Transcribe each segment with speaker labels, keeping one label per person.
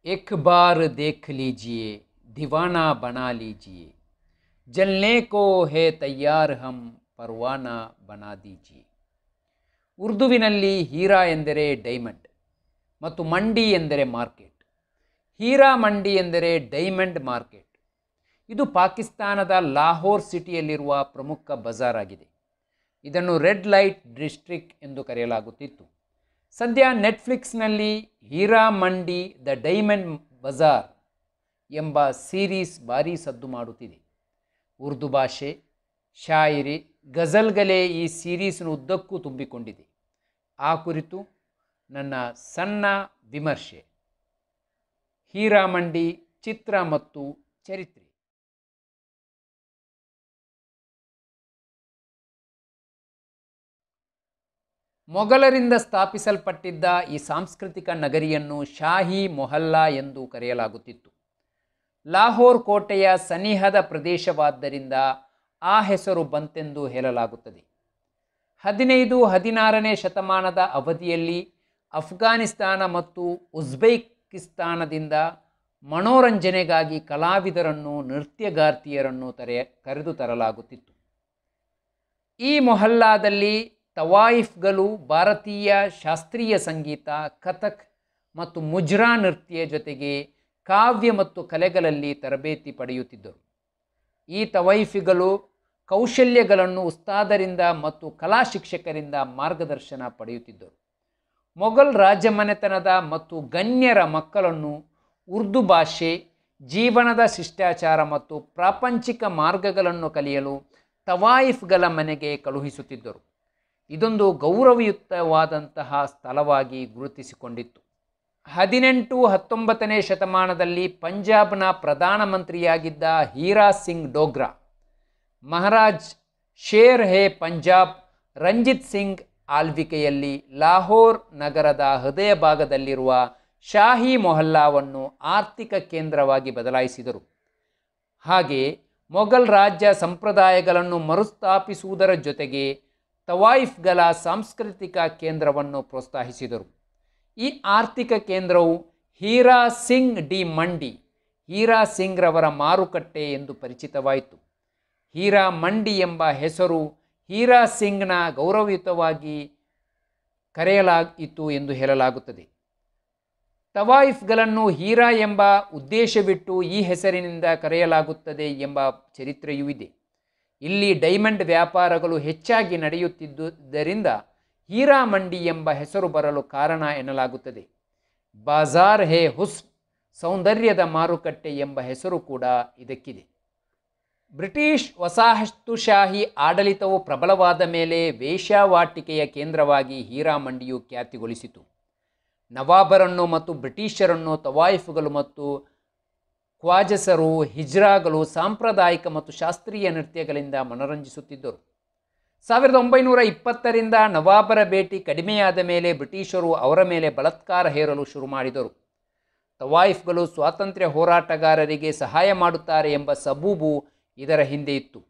Speaker 1: एक बार देख लीजिए दीवाना बना लीजिए जलने को है ತಯ್ಯಾರ್ ಹಮ್ ಪರ್ವಾನಾ ಬನಾ ದೀಜಿಯೆ. ಉರ್ದುವಿನಲ್ಲಿ ಹೀರಾ ಎಂದರೆ ಡೈಮಂಡ್ ಮತ್ತು ಮಂಡಿ ಎಂದರೆ ಮಾರ್ಕೆಟ್. ಹೀರಾ ಮಂಡಿ ಎಂದರೆ ಡೈಮಂಡ್ ಮಾರ್ಕೆಟ್. ಇದು ಪಾಕಿಸ್ತಾನದ ಲಾಹೋರ್ ಸಿಟಿಯಲ್ಲಿರುವ ಪ್ರಮುಖ ಬಜಾರ್ ಆಗಿದೆ. ಇದನ್ನು ರೆಡ್ ಲೈಟ್ ಡಿಸ್ಟ್ರಿಕ್ಟ್ ಎಂದು ಕರೆಯಲಾಗುತ್ತಿತ್ತು. ಸದ್ಯ ನೆಟ್ಫ್ಲಿಕ್ಸ್ನಲ್ಲಿ ಹೀರಾ ಮಂಡಿ ದ ಡೈಮಂಡ್ ಬಜಾರ್ ಎಂಬ ಸೀರೀಸ್ ಭಾರೀ ಸದ್ದು ಮಾಡುತ್ತಿದೆ. ಉರ್ದು ಭಾಷೆ, ಶಾಯರಿ, ಗಜಲ್ಗಳೇ ಈ ಸೀರೀಸ್ನ ಉದ್ದಕ್ಕೂ ತುಂಬಿಕೊಂಡಿದೆ. ಆ ಕುರಿತು ನನ್ನ ಸಣ್ಣ ವಿಮರ್ಶೆ. ಹೀರಾ ಮಂಡಿ ಚಿತ್ರ ಮತ್ತು ಚರಿತ್ರೆ. ಮೊಘಲರಿಂದ ಸ್ಥಾಪಿಸಲ್ಪಟ್ಟಿದ್ದ ಈ ಸಾಂಸ್ಕೃತಿಕ ನಗರಿಯನ್ನು ಶಾಹಿ ಮೊಹಲ್ಲಾ ಎಂದು ಕರೆಯಲಾಗುತ್ತಿತ್ತು. ಲಾಹೋರ್ ಕೋಟೆಯ ಸನಿಹದ ಪ್ರದೇಶವಾದ್ದರಿಂದ ಆ ಹೆಸರು ಬಂತೆಂದು ಹೇಳಲಾಗುತ್ತದೆ. 15-16ನೇ ಶತಮಾನದ ಅವಧಿಯಲ್ಲಿ ಅಫ್ಘಾನಿಸ್ತಾನ ಮತ್ತು ಉಜ್ಬೇಕಿಸ್ತಾನದಿಂದ ಮನೋರಂಜನೆಗಾಗಿ ಕಲಾವಿದರನ್ನು, ನೃತ್ಯಗಾರ್ತಿಯರನ್ನು ಕರೆದು ತರಲಾಗುತ್ತಿತ್ತು. ಈ ಮೊಹಲ್ಲಾದಲ್ಲಿ ತವಾಯಿಫ್ಗಳು ಭಾರತೀಯ ಶಾಸ್ತ್ರೀಯ ಸಂಗೀತ, ಕಥಕ್ ಮತ್ತು ಮುಜ್ರಾ ನೃತ್ಯ ಜೊತೆಗೆ ಕಾವ್ಯ ಮತ್ತು ಕಲೆಗಳಲ್ಲಿ ತರಬೇತಿ ಪಡೆಯುತ್ತಿದ್ದರು. ಈ ತವಾಯಿಫಿಗಳು ಕೌಶಲ್ಯಗಳನ್ನು ಉಸ್ತಾದರಿಂದ ಮತ್ತು ಕಲಾ ಶಿಕ್ಷಕರಿಂದ ಮಾರ್ಗದರ್ಶನ ಪಡೆಯುತ್ತಿದ್ದರು. ಮೊಘಲ್ ರಾಜಮನೆತನದ ಮತ್ತು ಗಣ್ಯರ ಮಕ್ಕಳನ್ನು ಉರ್ದು ಭಾಷೆ, ಜೀವನದ ಶಿಷ್ಟಾಚಾರ ಮತ್ತು ಪ್ರಾಪಂಚಿಕ ಮಾರ್ಗಗಳನ್ನು ಕಲಿಯಲು ತವಾಯಿಫ್ಗಳ ಮನೆಗೆ ಕಳುಹಿಸುತ್ತಿದ್ದರು. ಇದೊಂದು ಗೌರವಯುತವಾದಂತಹ ಸ್ಥಳವಾಗಿ ಗುರುತಿಸಿಕೊಂಡಿತ್ತು. 18-19ನೇ ಶತಮಾನದಲ್ಲಿ ಪಂಜಾಬ್ನ ಪ್ರಧಾನಮಂತ್ರಿಯಾಗಿದ್ದ ಹೀರಾ ಸಿಂಗ್ ಡೋಗ್ರಾ, ಮಹಾರಾಜ್ ಶೇರ್ ಹೇ ಪಂಜಾಬ್ ರಂಜಿತ್ ಸಿಂಗ್ ಆಳ್ವಿಕೆಯಲ್ಲಿ ಲಾಹೋರ್ ನಗರದ ಹೃದಯ ಭಾಗದಲ್ಲಿರುವ ಶಾಹಿ ಮೊಹಲ್ಲಾವನ್ನು ಆರ್ಥಿಕ ಕೇಂದ್ರವಾಗಿ ಬದಲಾಯಿಸಿದರು. ಹಾಗೆ ಮೊಘಲ್ ರಾಜ್ಯ ಸಂಪ್ರದಾಯಗಳನ್ನು ಮರುಸ್ಥಾಪಿಸುವುದರ ಜೊತೆಗೆ ತವಾಯಿಫ್ಗಳ ಸಾಂಸ್ಕೃತಿಕ ಕೇಂದ್ರವನ್ನು ಪ್ರೋತ್ಸಾಹಿಸಿದರು. ಈ ಆರ್ಥಿಕ ಕೇಂದ್ರವು ಹೀರಾ ಸಿಂಗ್ ಡಿ ಮಂಡಿ, ಹೀರಾ ಸಿಂಗ್ ರವರ ಮಾರುಕಟ್ಟೆ ಎಂದು ಪರಿಚಿತವಾಯಿತು. ಹೀರಾ ಮಂಡಿ ಎಂಬ ಹೆಸರು ಹೀರಾ ಸಿಂಗ್ನ ಗೌರವಯುತವಾಗಿ ಕರೆಯಲಾಯಿತು ಎಂದು ಹೇಳಲಾಗುತ್ತದೆ. ತವಾಯಿಫ್ಗಳನ್ನು ಹೀರಾ ಎಂಬ ಉದ್ದೇಶವಿಟ್ಟು ಈ ಹೆಸರಿನಿಂದ ಕರೆಯಲಾಗುತ್ತದೆ ಎಂಬ ಚರಿತ್ರೆಯೂ ಇದೆ. ಇಲ್ಲಿ ಡೈಮಂಡ್ ವ್ಯಾಪಾರಗಳು ಹೆಚ್ಚಾಗಿ ನಡೆಯುತ್ತಿದ್ದುದರಿಂದ ಹೀರಾ ಮಂಡಿ ಎಂಬ ಹೆಸರು ಬರಲು ಕಾರಣ ಎನ್ನಲಾಗುತ್ತದೆ. ಬಾಜಾರ್ ಹೇ ಹುಸ್ನ್, ಸೌಂದರ್ಯದ ಮಾರುಕಟ್ಟೆ ಎಂಬ ಹೆಸರು ಕೂಡ ಇದಕ್ಕಿದೆ. ಬ್ರಿಟಿಷ್ ವಸಾಹತುಶಾಹಿ ಆಡಳಿತವು ಪ್ರಬಲವಾದ ಮೇಲೆ ವೇಶ್ಯಾವಾಟಿಕೆಯ ಕೇಂದ್ರವಾಗಿ ಹೀರಾ ಮಂಡಿಯು ಖ್ಯಾತಿಗೊಳಿಸಿತು. ನವಾಬರನ್ನು ಮತ್ತು ಬ್ರಿಟಿಷರನ್ನು ತವಾಯಿಫ್ಗಳು ಮತ್ತು ಖ್ವಾಜಸರು, ಹಿಜ್ರಾಗಳು ಸಾಂಪ್ರದಾಯಿಕ ಮತ್ತು ಶಾಸ್ತ್ರೀಯ ನೃತ್ಯಗಳಿಂದ ಮನರಂಜಿಸುತ್ತಿದ್ದರು. 1920ರಿಂದ ನವಾಬರ ಭೇಟಿ ಕಡಿಮೆಯಾದ ಮೇಲೆ ಬ್ರಿಟಿಷರು ಅವರ ಮೇಲೆ ಬಲಾತ್ಕಾರ ಹೇರಲು ಶುರು ಮಾಡಿದರು. ತವಾಯಿಫ್ಗಳು ಸ್ವಾತಂತ್ರ್ಯ ಹೋರಾಟಗಾರರಿಗೆ ಸಹಾಯ ಮಾಡುತ್ತಾರೆ ಎಂಬ ಸಬೂಬು ಇದರ ಹಿಂದೆ ಇತ್ತು.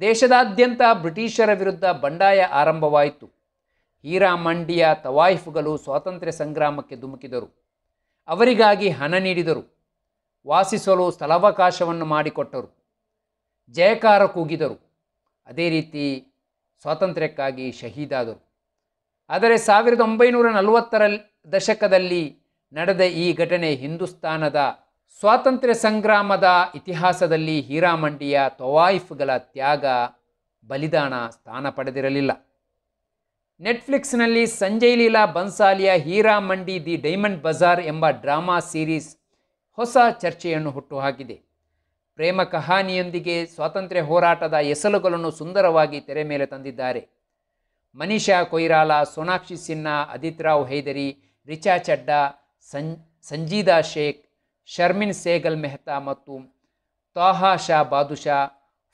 Speaker 1: ದೇಶದಾದ್ಯಂತ ಬ್ರಿಟಿಷರ ವಿರುದ್ಧ ಬಂಡಾಯ ಆರಂಭವಾಯಿತು. ಹೀರಾ ಮಂಡಿಯ ತವಾಯಿಫ್ಗಳು ಸ್ವಾತಂತ್ರ್ಯ ಸಂಗ್ರಾಮಕ್ಕೆ ಧುಮುಕಿದರು. ಅವರಿಗಾಗಿ ಹಣ ನೀಡಿದರು. ವಾಸಿಸಲು ಸ್ಥಳಾವಕಾಶವನ್ನು ಮಾಡಿಕೊಟ್ಟರು. ಜಯಕಾರ ಕೂಗಿದರು. ಅದೇ ರೀತಿ ಸ್ವಾತಂತ್ರ್ಯಕ್ಕಾಗಿ ಶಹೀದಾದರು. ಆದರೆ 1940ರ ದಶಕದಲ್ಲಿ ನಡೆದ ಈ ಘಟನೆ ಹಿಂದೂಸ್ತಾನದ ಸ್ವಾತಂತ್ರ್ಯ ಸಂಗ್ರಾಮದ ಇತಿಹಾಸದಲ್ಲಿ ಹೀರಾ ಮಂಡಿಯ ತವಾಯಿಫ್ಗಳ ತ್ಯಾಗ, ಬಲಿದಾನ ಸ್ಥಾನ ಪಡೆದಿರಲಿಲ್ಲ. ನೆಟ್ಫ್ಲಿಕ್ಸ್ನಲ್ಲಿ ಸಂಜಯ್ ಲೀಲಾ ಬನ್ಸಾಲಿಯ ಹೀರಾ ಮಂಡಿ ದಿ ಡೈಮಂಡ್ ಬಜಾರ್ ಎಂಬ ಡ್ರಾಮಾ ಸೀರೀಸ್ ಹೊಸ ಚರ್ಚೆಯನ್ನು ಹುಟ್ಟುಹಾಕಿದೆ. ಪ್ರೇಮ ಕಹಾನಿಯೊಂದಿಗೆ ಸ್ವಾತಂತ್ರ್ಯ ಹೋರಾಟದ ಎಸಲುಗಳನ್ನು ಸುಂದರವಾಗಿ ತೆರೆ ಮೇಲೆ ತಂದಿದ್ದಾರೆ. ಮನೀಷಾ ಕೊಯಿರಾಲಾ, ಸೋನಾಕ್ಷಿ ಸಿನ್ಹಾ, ಅದಿತ್ ರಾವ್ ಹೈದರಿ, ರಿಚಾ ಚಡ್ಡಾ, ಸಂಜೀದಾ ಶೇಖ್, ಶರ್ಮಿನ್ ಸೇಗಲ್ ಮೆಹ್ತಾ ಮತ್ತು ತಾಹಾ ಶಾ ಬಾದುಷಾ,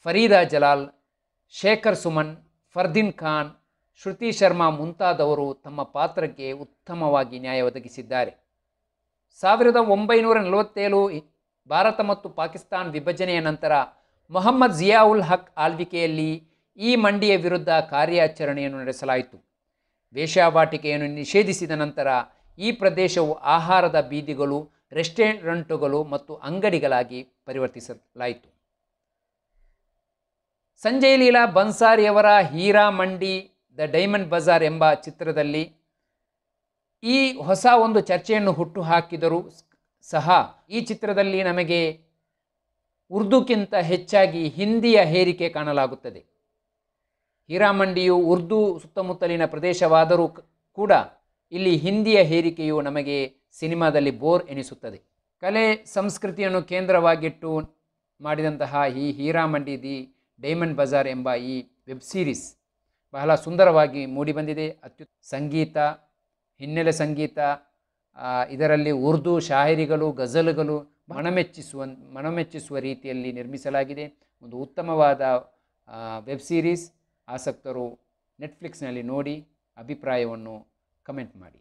Speaker 1: ಫರೀದಾ ಜಲಾಲ್, ಶೇಖರ್ ಸುಮನ್, ಫರ್ದೀನ್ ಖಾನ್, ಶ್ರುತಿ ಶರ್ಮಾ ಮುಂತಾದವರು ತಮ್ಮ ಪಾತ್ರಕ್ಕೆ ಉತ್ತಮವಾಗಿ ನ್ಯಾಯ ಒದಗಿಸಿದ್ದಾರೆ. 1947 ಭಾರತ ಮತ್ತು ಪಾಕಿಸ್ತಾನ ವಿಭಜನೆಯ ನಂತರ ಮೊಹಮ್ಮದ್ ಜಿಯಾವುಲ್ ಹಕ್ ಆಳ್ವಿಕೆಯಲ್ಲಿ ಈ ಮಂಡಿಯ ವಿರುದ್ಧ ಕಾರ್ಯಾಚರಣೆಯನ್ನು ನಡೆಸಲಾಯಿತು. ವೇಶ್ಯಾವಾಟಿಕೆಯನ್ನು ನಿಷೇಧಿಸಿದ ನಂತರ ಈ ಪ್ರದೇಶವು ಆಹಾರದ ಬೀದಿಗಳು, ರೆಸ್ಟೋರೆಂಟುಗಳು ಮತ್ತು ಅಂಗಡಿಗಳಾಗಿ ಪರಿವರ್ತಿಸಲಾಯಿತು. ಸಂಜಯ್ ಲೀಲಾ ಬನ್ಸಾರಿಯವರ ಹೀರಾ ಮಂಡಿ ದ ಡೈಮಂಡ್ ಬಜಾರ್ ಎಂಬ ಚಿತ್ರದಲ್ಲಿ ಈ ಹೊಸ ಒಂದು ಚರ್ಚೆಯನ್ನು ಹುಟ್ಟುಹಾಕಿದರೂ ಸಹ ಈ ಚಿತ್ರದಲ್ಲಿ ನಮಗೆ ಉರ್ದುಕ್ಕಿಂತ ಹೆಚ್ಚಾಗಿ ಹಿಂದಿಯ ಹೇರಿಕೆ ಕಾಣಲಾಗುತ್ತದೆ. ಹೀರಾಮಂಡಿಯು ಉರ್ದು ಸುತ್ತಮುತ್ತಲಿನ ಪ್ರದೇಶವಾದರೂ ಕೂಡ ಇಲ್ಲಿ ಹಿಂದಿಯ ಹೇರಿಕೆಯು ನಮಗೆ ಸಿನಿಮಾದಲ್ಲಿ ಬೋರ್ ಎನಿಸುತ್ತದೆ. ಕಲೆ ಸಂಸ್ಕೃತಿಯನ್ನು ಕೇಂದ್ರವಾಗಿಟ್ಟು ಮಾಡಿದಂತಹ ಈ ಹೀರಾಮಂಡಿ ದಿ ಡೈಮಂಡ್ ಬಜಾರ್ ಎಂಬ ಈ ವೆಬ್ ಸೀರೀಸ್ ಬಹಳ ಸುಂದರವಾಗಿ ಮೂಡಿಬಂದಿದೆ. ಸಂಗೀತ, ಹಿನ್ನೆಲೆ ಸಂಗೀತ, ಇದರಲ್ಲಿ ಉರ್ದು ಶಾಯರಿಗಳು, ಗಜಲ್ಗಳು ಮನಮೆಚ್ಚಿಸುವ ರೀತಿಯಲ್ಲಿ ನಿರ್ಮಿಸಲಾಗಿದೆ. ಒಂದು ಉತ್ತಮವಾದ ವೆಬ್ ಸೀರೀಸ್. ಆಸಕ್ತರು ನೆಟ್ಫ್ಲಿಕ್ಸ್ನಲ್ಲಿ ನೋಡಿ ಅಭಿಪ್ರಾಯವನ್ನು ಕಮೆಂಟ್ ಮಾಡಿ.